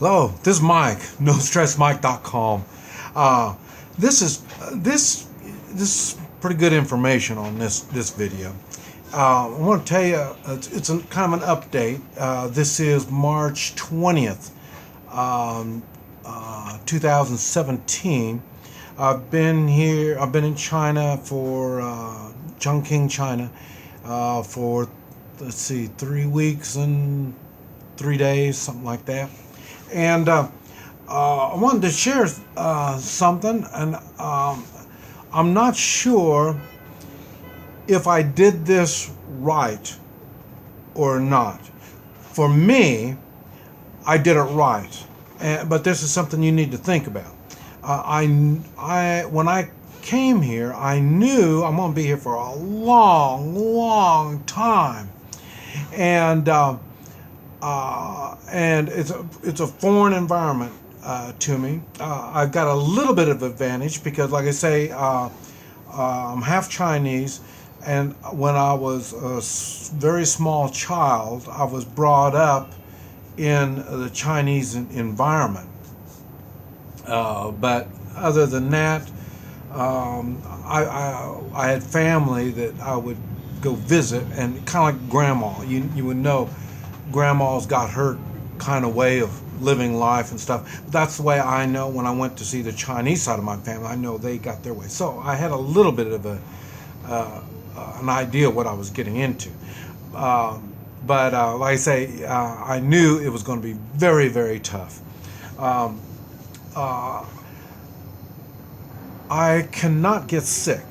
Hello, this is Mike, NoStressMike.com. This is pretty good information on this video. I want to tell you it's kind of an update. This is March 20th, 2017. I've been in China for Chongqing, China, for 3 weeks and 3 days, something like that. And I wanted to share something, and I'm not sure if I did this right or not. For me, I did it right, but this is something you need to think about. When I came here, I knew I'm going to be here for a long, long time, and it's a foreign environment to me. I've got a little bit of advantage because, like I say, I'm half Chinese, and when I was a very small child, I was brought up in the Chinese environment. But other than that, I had family that I would go visit, and kind of like Grandma. You would know Grandma's got her kind of way of living life and stuff. That's the way I know when I went to see the Chinese side of my family. I know they got their way. So I had a little bit of an idea what I was getting into. But like I say, I knew it was going to be very, very tough. I cannot get sick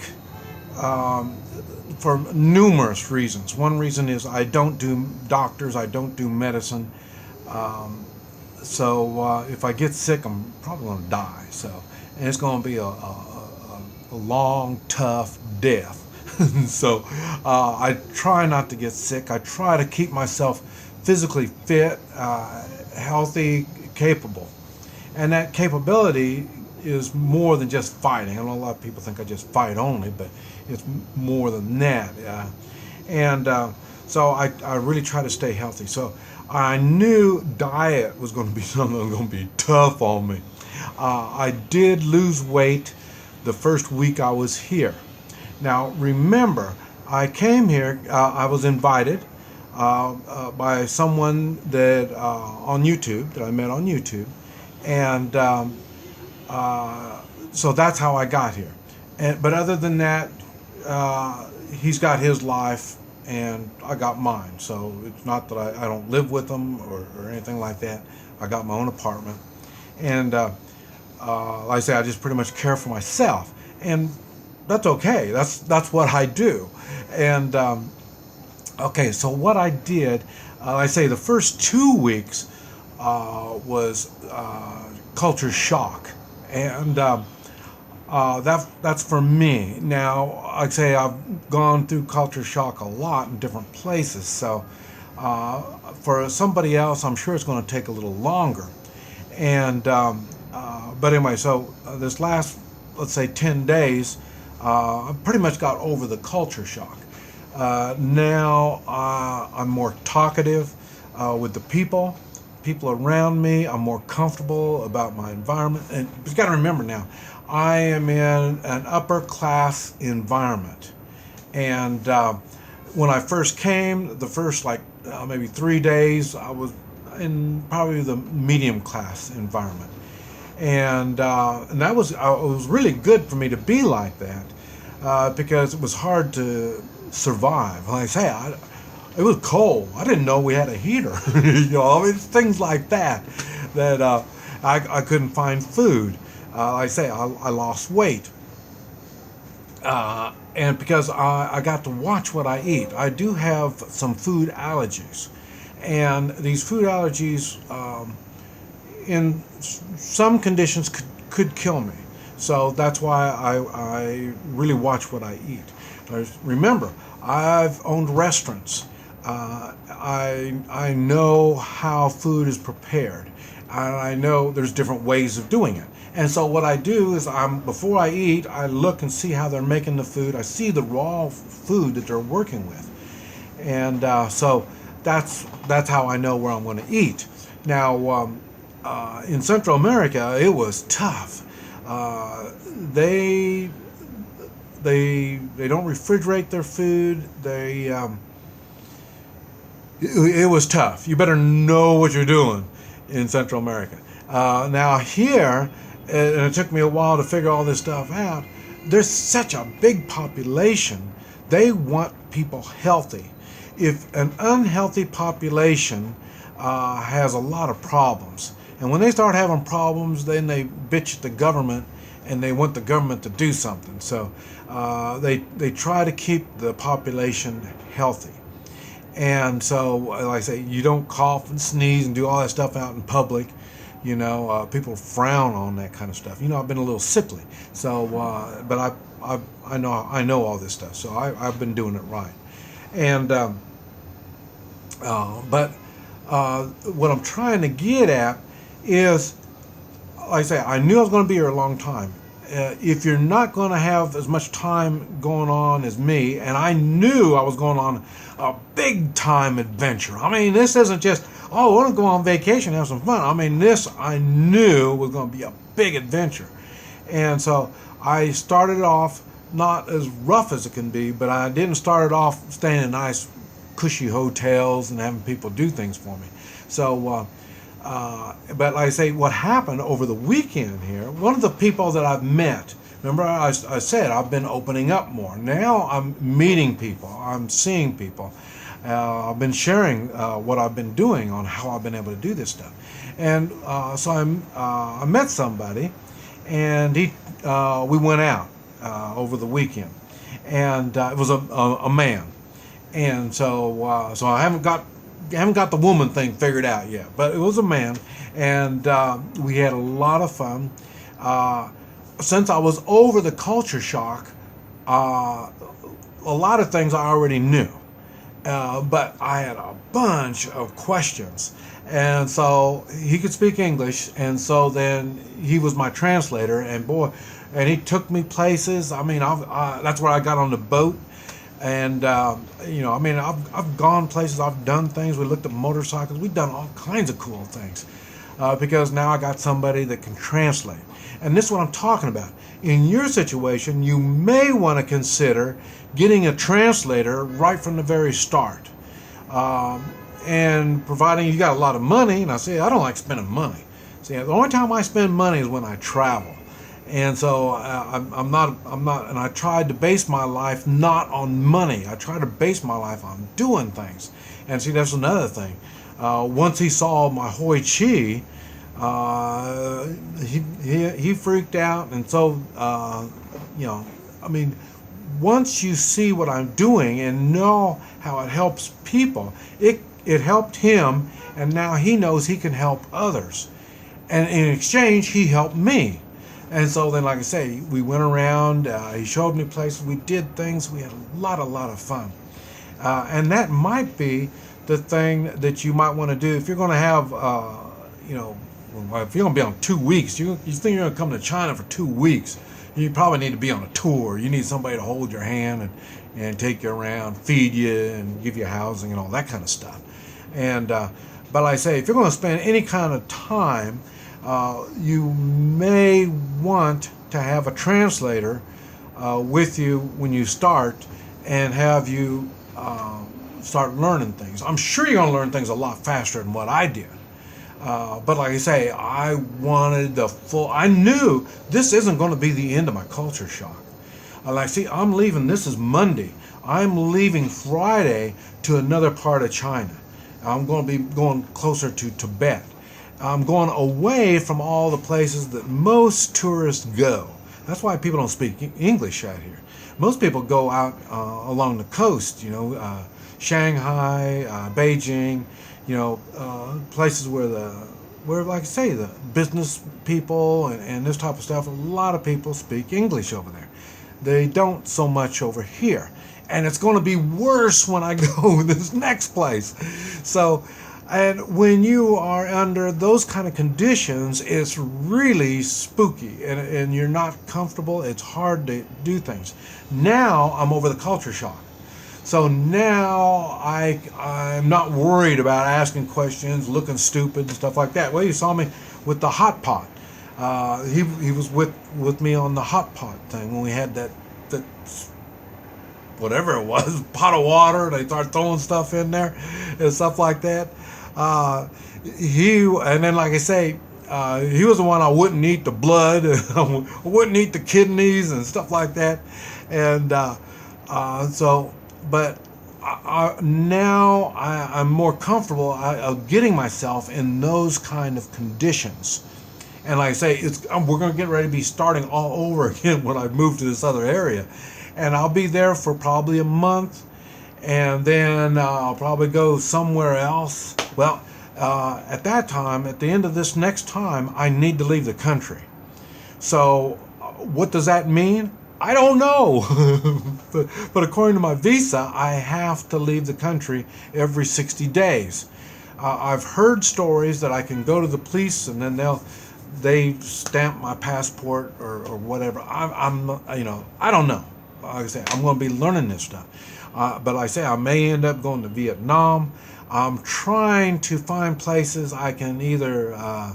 for numerous reasons. One reason is I don't do doctors, I don't do medicine. So if I get sick, I'm probably going to die. And it's going to be a long, tough death. So I try not to get sick. I try to keep myself physically fit, healthy, capable. And that capability is more than just fighting. I know a lot of people think I just fight only, but it's more than that. So I really try to stay healthy. So I knew diet was going to be something that was going to be tough on me. I did lose weight the first week I was here. Now remember, I came here, I was invited by someone that on YouTube, that I met on YouTube, and so that's how I got here. But other than that, he's got his life and I got mine. So it's not that I don't live with him or anything like that. I got my own apartment, and like I say, I just pretty much care for myself, and that's okay. That's what I do. And okay, so what I did, I say the first 2 weeks was culture shock, and that's for me. Now, I'd say I've gone through culture shock a lot in different places, so for somebody else, I'm sure it's going to take a little longer. And but anyway, so this last, let's say, 10 days, I pretty much got over the culture shock. Now I'm more talkative with the people around me. I'm more comfortable about my environment. And you've got to remember now, I am in an upper class environment. And when I first came, the first maybe 3 days, I was in probably the medium class environment. And that was, it was really good for me to be like that, because it was hard to survive. Like I say, it was cold. I didn't know we had a heater. Things like that I couldn't find food. Like I say, I lost weight, and because I got to watch what I eat. I do have some food allergies, and these food allergies, in some conditions, could kill me. So that's why I really watch what I eat. Remember, I've owned restaurants. I know how food is prepared, and I know there's different ways of doing it. And so what I do is, before I eat, I look and see how they're making the food. I see the raw food that they're working with, and so that's how I know where I'm going to eat. Now, in Central America, it was tough. Uh, they they don't refrigerate their food. It was tough. You better know what you're doing in Central America. Now here, and it took me a while to figure all this stuff out. There's such a big population. They want people healthy. If an unhealthy population has a lot of problems, and when they start having problems, then they bitch at the government, and they want the government to do something. So they try to keep the population healthy. And so, like I say, you don't cough and sneeze and do all that stuff out in public. People frown on that kind of stuff. I've been a little sickly, so but I know all this stuff, so I've been doing it right. And but what I'm trying to get at is, like I say, I knew I was going to be here a long time. If you're not going to have as much time going on as me, and I knew I was going on a big time adventure. I mean, this isn't just, oh, I want to go on vacation and have some fun. I mean, this I knew was going to be a big adventure. And so I started off not as rough as it can be, but I didn't start it off staying in nice, cushy hotels and having people do things for me. So, but like I say, what happened over the weekend here, one of the people that I've met, remember I said I've been opening up more. Now I'm meeting people, I'm seeing people. I've been sharing what I've been doing on how I've been able to do this stuff. And so I met somebody, and we went out over the weekend. And it was a man. And so I haven't got the woman thing figured out yet, but it was a man, and we had a lot of fun. Since I was over the culture shock, a lot of things I already knew, but I had a bunch of questions, and so he could speak English, and so then he was my translator, and boy, and he took me places. I mean, that's where I got on the boat. And I've gone places, I've done things. We looked at motorcycles, we've done all kinds of cool things because now I got somebody that can translate. And this is what I'm talking about. In your situation, you may want to consider getting a translator right from the very start. And providing you got a lot of money, and I say I don't like spending money. See, the only time I spend money is when I travel. And so I'm not, and I tried to base my life not on money. I tried to base my life on doing things. And see, that's another thing. Once he saw my Hoi Chi, he freaked out. And so, once you see what I'm doing and know how it helps people, it helped him, and now he knows he can help others. And in exchange, he helped me. And so then, like I say, we went around, he showed me places, we did things, we had a lot of fun. And that might be the thing that you might want to do if you're going to have, if you're going to be on 2 weeks, you think you're going to come to China for 2 weeks, you probably need to be on a tour. You need somebody to hold your hand and take you around, feed you, and give you housing and all that kind of stuff. And but like I say, if you're going to spend any kind of time, you may want to have a translator with you when you start, and have you start learning things. I'm sure you're going to learn things a lot faster than what I did. But like I say, I wanted I knew this isn't going to be the end of my culture shock. I'm leaving, this is Monday. I'm leaving Friday to another part of China. I'm going to be going closer to Tibet. I'm going away from all the places that most tourists go. That's why people don't speak English out here. Most people go out along the coast, Shanghai, Beijing, places where, like I say, the business people and this type of stuff, a lot of people speak English over there. They don't so much over here. And it's going to be worse when I go this next place. So, and when you are under those kind of conditions, it's really spooky, and you're not comfortable. It's hard to do things. Now I'm over the culture shock. So now I'm not worried about asking questions, looking stupid and stuff like that. Well, you saw me with the hot pot. He was with me on the hot pot thing when we had that whatever it was, pot of water. They start throwing stuff in there and stuff like that. Uh, and then like I say, he was the one I wouldn't eat the blood, I wouldn't eat the kidneys and stuff like that, and so. But now I'm more comfortable getting myself in those kind of conditions. And like I say, we're going to get ready to be starting all over again when I move to this other area. And I'll be there for probably a month. And then I'll probably go somewhere else. Well, at that time, at the end of this next time, I need to leave the country. So what does that mean? I don't know. but according to my visa, I have to leave the country every 60 days. I've heard stories that I can go to the police and then they stamp my passport or whatever. I'm I don't know. Like I say, I'm going to be learning this stuff. But like I say, I may end up going to Vietnam. I'm trying to find places I can either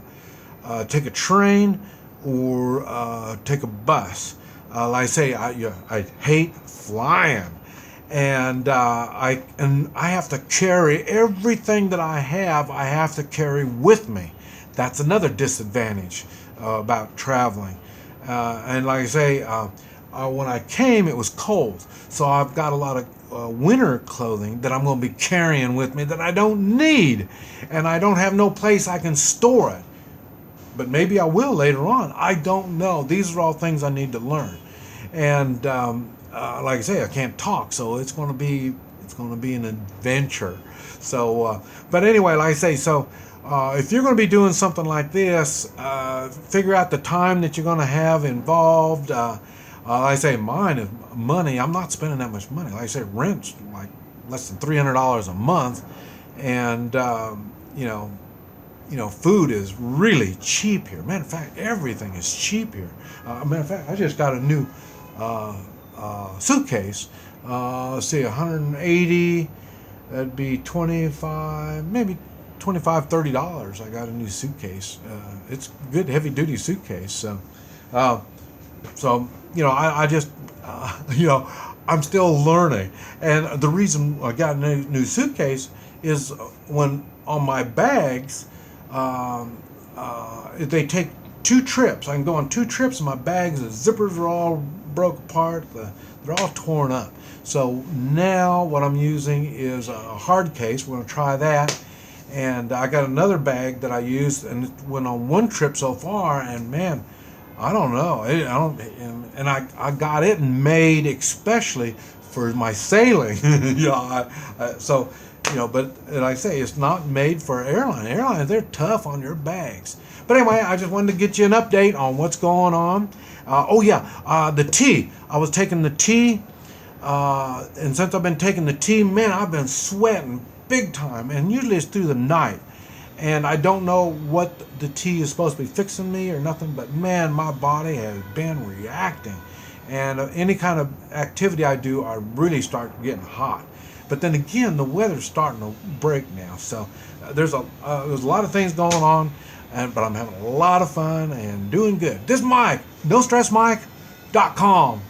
take a train or take a bus. Like I say, I hate flying, and I have to carry everything that I have. I have to carry with me. That's another disadvantage about traveling. And like I say, when I came, it was cold, so I've got a lot of winter clothing that I'm going to be carrying with me that I don't need, and I don't have no place I can store it. But maybe I will later on. I don't know. These are all things I need to learn. And like I say, I can't talk, so it's going to be an adventure. So, but anyway, like I say, so if you're going to be doing something like this, figure out the time that you're going to have involved. Like I say, mine is money. I'm not spending that much money. Like I say, rent's like less than $300 a month, and food is really cheap here. Matter of fact, everything is cheap here. Matter of fact, I just got a new suitcase. Let's see, 180. That'd be 25, maybe $25, $30. I got a new suitcase. It's a good heavy duty suitcase. So I just I'm still learning. And the reason I got a new suitcase is when on my bags, they take 2 trips. I can go on 2 trips, and my bags, the zippers are all broke apart. They're all torn up. So now what I'm using is a hard case. We're going to try that. And I got another bag that I used, and it went on 1 trip so far, and man, I don't know. I got it made especially for my sailing. But like I say, it's not made for airline. Airlines, they're tough on your bags. But anyway, I just wanted to get you an update on what's going on. The tea. I was taking the tea, and since I've been taking the tea, man, I've been sweating big time, and usually it's through the night. And I don't know what the tea is supposed to be fixing me or nothing, but man, my body has been reacting. And any kind of activity I do, I really start getting hot. But then again, the weather's starting to break now, so there's a lot of things going on, but I'm having a lot of fun and doing good. This is Mike, NoStressMike.com.